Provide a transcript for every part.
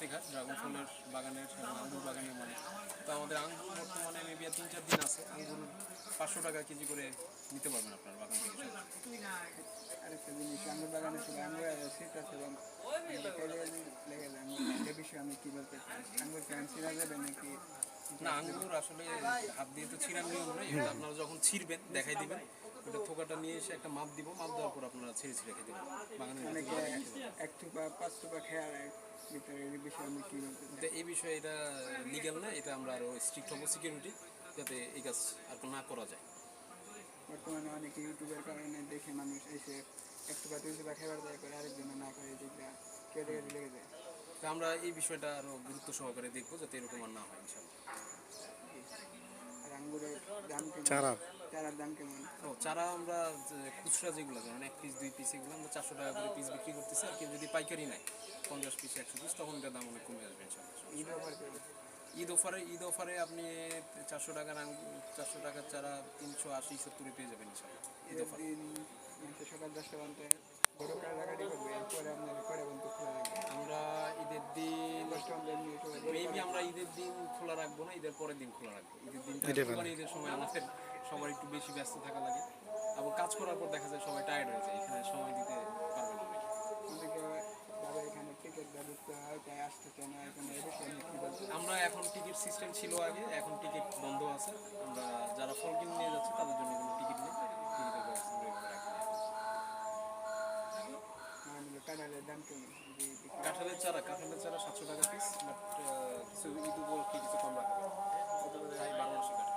হচ্ছে ঘাট ড্রাগন ফলের বাগানের আঙ্গুর বাগানের মানে। তো আমাদের আঙ্গুর বর্তমানে মেবি 3-4 দিন আছে, আঙ্গুর 500 টাকা কেজি করে নিতে পারবেন আপনার বাগান থেকে। আরেকটা জিনিস, আঙ্গুর বাগানে শুধু আঙ্গুর শীত আছে এবং লেগে যায় এ বিষয়ে আমি কী বলতে চাই, আঙ্গুর কেন ছিঁড়া যাবে নাকি? না, আঙ্গুর আসলে হাত দিয়ে তো ছিঁড়ার নিয়ম নেই, আপনারা যখন ছিঁড়বেন দেখাই দিবেন, ওটা থোকাটা নিয়ে এসে একটা মাপ দিব, মাপ দেওয়ার পর আপনারা ছিঁড়ে ছিঁড়ে খেতে দেবেন বাগানের অনেকে 1 থোপা 5 থোপা খেয়ার ভিতরে এই বিষয়ে আমি কী বলতে চাই? এই বিষয়ে এটা লিগ্যাল না, এটা আমরা আরও স্ট্রিক্ট হবো সিকিউরিটি, যাতে এই কাজ আর না করা যায়। বর্তমানে অনেকে ইউটিউবের কারণে দেখে মানুষ এসে 1 থোপা 2 থোপা খাবার দায় করে, আরেকজনে না করে, যেটা কেটে কেটে লেগে যায়। তো আমরা এই বিষয়টা আরও গুরুত্ব সহকারে দেখবো যাতে এরকম আর না হয় ইনশাআল্লাহ। আর আঙ্গুরের দাম কেমন? চারার দাম কেমন? চারা আমরা খুচরা যেগুলো, যেমন 1 পিস 2 পিস, এগুলো আমরা 400 টাকা করে পিস বিক্রি করতেছি। আর কেউ যদি পাইকারি নেয় 50 পিস 100 পিস, তখন এটার দাম অনেক কমে আসবে ইনশাআল্লাহ। ঈদ অফারে আপনি 400 টাকার 400 টাকার চারা 380-70 পেয়ে যাবেন ইনশাআল্লাহ। ঈদ অফারে সকাল 10টা পর্যন্ত বড় কাটাকাটি করবে, এরপরে আপনার পরে বন্ধ খোলা রাখবে। আমরা ঈদের দিন 10টা মেবি আমরা ঈদের দিন খোলা রাখবো না, ঈদের পরের দিন খোলা রাখবো। ঈদের দিনটা ঈদের সময় আমাদের সবার একটু বেশি ব্যস্ত থাকা লাগে, এবং কাজ করার পর দেখা যায় সবাই টায়ার্ড হয়ে যায়, এখানে সময় দিতে পারবে না। এখানে টিকিট ব্যবস্থা হয়, তাই আসতে চায় না। এখানে এই বিষয়ে আমি কী বলতে চাই? আমরা এখন টিকিট সিস্টেম ছিল আগে, এখন টিকিট বন্ধ আছে। আমরা যারা ফল কিনে নিয়ে যাচ্ছে তাদের জন্য কোনো টিকিট নেই, টিকিটের ব্যবস্থা আমরা এভাবে রাখি। কাঁঠালের দাম কেমন? কাঁঠালের চারা 700 টাকা পিস, বাট কিছু ঈদ উপলক্ষে কিছু কম রাখা হবে, প্রায় 1200 টাকা।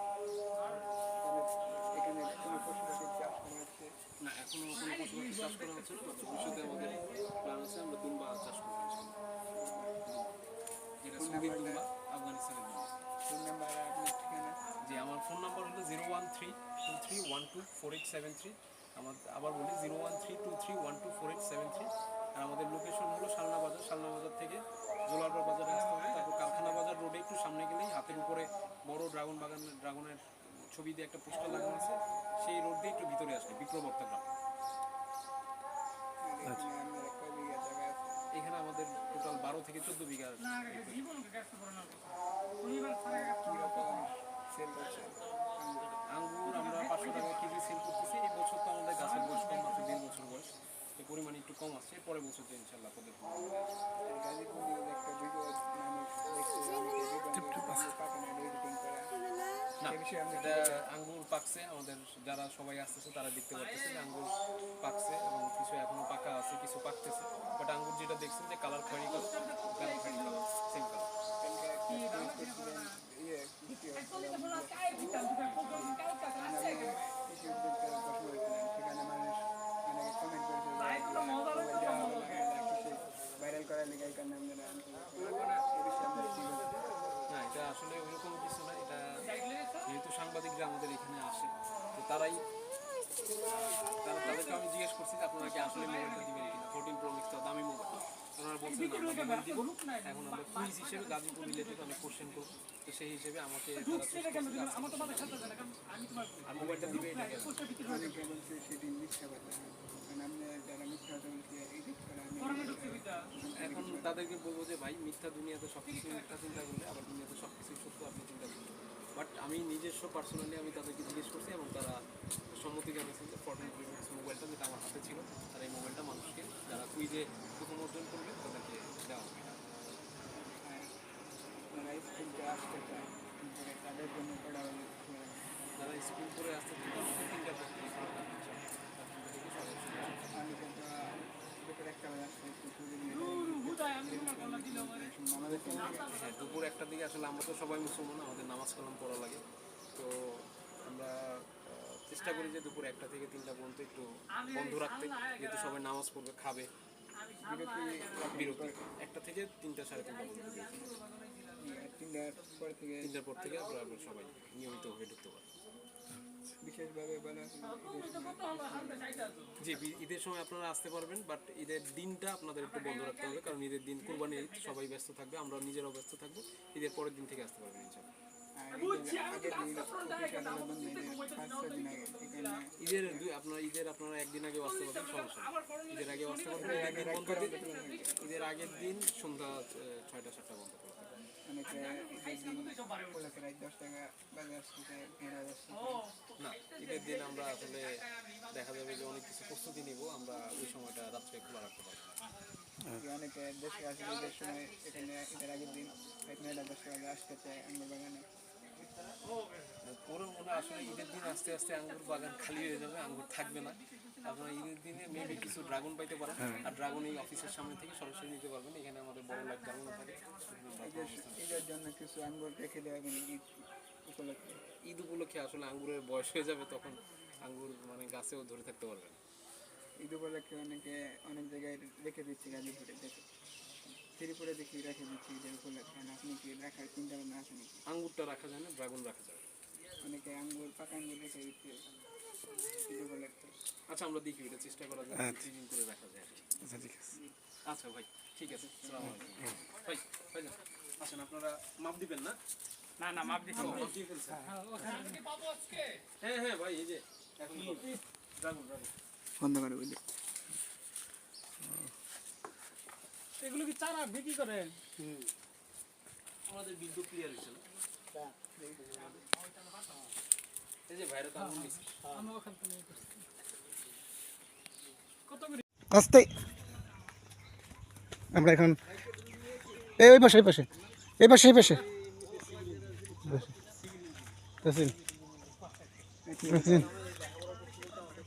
এখানে কোনো পশু পাখির চাষ করা হচ্ছে না, এখনো কোনো পশু পাখি চাষ করা হচ্ছে না, ভবিষ্যতে আমাদের প্ল্যান আছে আমরা দুম্বা চাষ করবো ইনশাআল্লাহ। যেটা সৌদি দুম্বা, আফগানিস্তানের দুম্বা। ফোন নাম্বার আপনার ঠিকানা? জি, আমার ফোন নাম্বার হলো 01323124873। আবার বলি 01323124873। আর আমাদের লোকেশন হলো শালনা বাজার থেকে জোলারপাড় বাজারে আসতে হবে, তারপর কারখানা বাজার রোডে একটু সামনে গেলেই হাতের উপরে বড় ড্রাগনের ছবি দিয়ে একটা পোস্টার লাগানো আছে, সেই রোড দিয়ে একটু ভিতরে আসলে বিপ্লব গ্রাম। এখানে আমাদের টোটাল 12 থেকে 14 বিঘা। আঙ্গুর আমরা 500 টাকা কেজি সেল করতেছি। এই বছর তো আমাদের গাছের বয়স কম, মাত্র 1.5 বছর বয়স, এই পরিমাণ একটু কম আসছে, পরের বছর তো ইনশাল্লাহ আপনাদের না। এটা আঙ্গুর পাকছে, আমাদের যারা সবাই আসতেছে তারা দেখতে পাচ্ছেন যে আঙ্গুর পাকছে, এবং কিছু এখনো পাকা আছে, কিছু পাকতেছে। বাট আঙ্গুর যেটা দেখছেন যে কালার খয়েরি কালার, সেম কালার। ভাইরাল করার লেগে এখানে না, এটা আসলে ওইরকম কিছু না। এটা যেহেতু সাংবাদিকরা আমাদের এখানে আসে, তো তাদেরকে আমি জিজ্ঞেস করছি যে আপনারা কি আসলে মোবাইলটা দিবেন কিনা, 14 Pro Max দামি মোবাইল। ওনারা বলছেন আমরা দিব। এখন আমরা কুইজ হিসেবে গাজীপুর রিলেটেড অনেক কোশ্চেন করব, তো সেই হিসেবে আমাকে আর মোবাইলটা দিবে এটা এখন তাদেরকে বলবো যে ভাই, মিথ্যা দুনিয়াতে সব কিছু মিথ্যা চিন্তা করলে আবার দুনিয়াতে সব কিছুই সত্য আপনি চিন্তা করবেন। বাট আমি নিজস্ব পার্সোনালি আমি তাদেরকে জিজ্ঞেস করছি, এবং তারা সম্মতি জানিয়েছেন যে 14 Pro Max মোবাইলটা যেটা আমার হাতে ছিল, আর এই মোবাইলটা মানুষকে যারা কুইজে প্রথম অর্জন করবে তাদেরকে দেওয়া হবে। যারা স্কুল করে আসতে চান তাদের 3টা পত্র দুপুর 1টার দিকে আসলে আমরা তো সবাই মুসলমান, আমাদের নামাজ কালাম পড়া লাগে, তো আমরা চেষ্টা করি যে দুপুর 1টা থেকে 3টা পর্যন্ত একটু বন্ধ রাখতে, যেহেতু সবাই নামাজ পড়বে, খাবে। বিরতি 1টা থেকে 3টা 3:30 পর্যন্ত, 3টার পর থেকে আমরা সবাই নিয়মিতভাবে ঢুকতে পারি। বিশেষভাবে জি, ঈদের সময় আপনারা আসতে পারবেন, বাট ঈদের দিনটা আপনাদের একটু বন্ধ রাখতে হবে, কারণ ঈদের দিন কুরবানির ঈদ, সবাই ব্যস্ত থাকবে, আমরা নিজেরাও ব্যস্ত থাকবো। ঈদের পরের দিন থেকে আসতে পারবেন ইনশাআল্লাহ। আগের দিন বন্ধ ঈদের 5-6 দিন আগে এখানে ঈদের আপনারা একদিন আগে আসতে পারবেন, সমস্যা নেই। ঈদের আগে আসতে পারবেন, একদিন বন্ধ দিন, ঈদের আগের দিন সন্ধ্যা 6টা-7টা বন্ধ করে দেবেন। অনেকে ঈদের দিন উপলক্ষে রাত 10 টাকা বাজে আসছে ঘেরা যাচ্ছে না, ঈদের দিন আমরা আসলে দেখা যাবে যে অনেক কিছু প্রস্তুতি নিব, আমরা ওই সময়টা রাত্রে খোলা রাখতে পারবো। অনেকে দেশে আসে ঈদের সময় এখানে ঈদের আগের দিন রাত 9টা 10টা বাজে আসতে চায় আঙ্গুর বাগানে। পরে মনে হয় আসলে ঈদের দিন আস্তে আস্তে আঙ্গুর বাগান খালি হয়ে যাবে, আঙ্গুর থাকবে না। আপনারা ঈদের দিনে মেবি কিছু ড্রাগন পাইতে পারেন, আর ড্রাগন এই অফিসের সামনে থেকে সরাসরি নিতে পারবেন। এখানে আমাদের বড় লাইট ড্রাগনও থাকে। ঈদের জন্য কিছু আঙ্গুর রেখে দেওয়া হবে ঈদ উপলক্ষে। ঈদ উপলক্ষে আসলে আঙ্গুরের বয়স হয়ে যাবে, তখন আঙ্গুর মানে গাছেও ধরে থাকতে পারবে না। ঈদ উপলক্ষে অনেক জায়গায় রেখে দিচ্ছি গাজীপুরে দেখে, শ্রীপুরে দেখি রেখে দিচ্ছি ঈদের উপলক্ষে। আপনি কি রাখার চিন্তা ভাবনা আছে নাকি? আঙ্গুরটা রাখা যায় না, ড্রাগন রাখা যায়। অনেকে আঙ্গুর পাকা আঙ্গুর রেখে দিচ্ছে ঈদ উপলক্ষে। আচ্ছা, আমরা দেখি, এটা চেষ্টা করা যায় ফ্রিজিং করে রাখা যায়। আচ্ছা ঠিক আছে। আচ্ছা ভাই, ঠিক আছে। আসসালামু আলাইকুম ভাই। ভাইজান আসেন, আপনারা মাপ দিবেন না? না মাপ দিতে হবে। মাপ দিয়ে ফেলছেন? হ্যাঁ ভাই, এই যে এখন ড্রাগন বন্ধ করে বুঝলি এগুলো কি চারা বিক্রি করেন? আমাদের বিদ্যুৎ ক্লিয়ার হয়েছে না? এই যে ভাইরা তো আঙ্গুর নিচ্ছে। আমরা ওখান থেকে নিয়ে করছি। কত করে? আস্তে আমরা এখন এই পাশে এই পাশে এই পাশে এই পাশে তাসিন তাসিন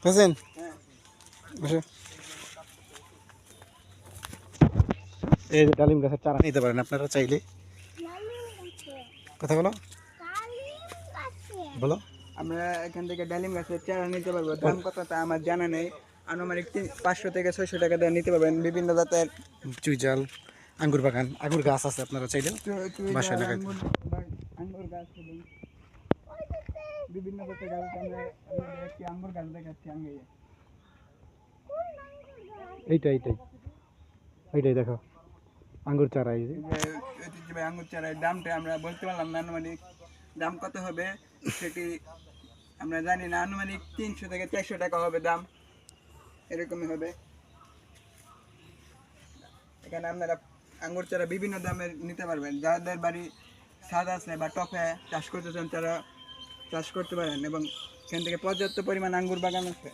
তাসিন বসে। এই যে ডালিম গাছের চারা নিতে পারেন আপনারা চাইলে। কথা বলো বলো। আমরা এখান থেকে ডালিম গাছের চারা নিতে পারবো। দাম কত তা আমার জানা নেই, আনুমানিক 500 থেকে 600 টাকা দিয়ে নিতে পারবেন। বিভিন্ন জাতের চুইজাল আঙ্গুর বাগান আঙ্গুর গাছ আছে, আপনারা চাইলে বাসায় লাগাই। আঙ্গুর গাছ এবং বিভিন্ন জাতের গাছ। আমরা একটি আঙ্গুর গাছ দেখাচ্ছি আঙ্গে। এইটাই দেখো আঙ্গুর চারা। এই যে ঐতিহ্যবাহী আঙ্গুর চারার দামটা আমরা বলতে পারলাম না, আনুমানিক দাম কত হবে সেটি আমরা জানি না। আনুমানিক 300 থেকে 400 টাকা হবে দাম, এরকমই হবে। এখানে আপনারা আঙ্গুর চারা বিভিন্ন দামের নিতে পারবেন। যাদের বাড়ি ছাদ আছে বা টপে চাষ করতে চান তারা চাষ করতে পারেন, এবং এখান থেকে পর্যাপ্ত পরিমাণ আঙ্গুর বাগান আছে।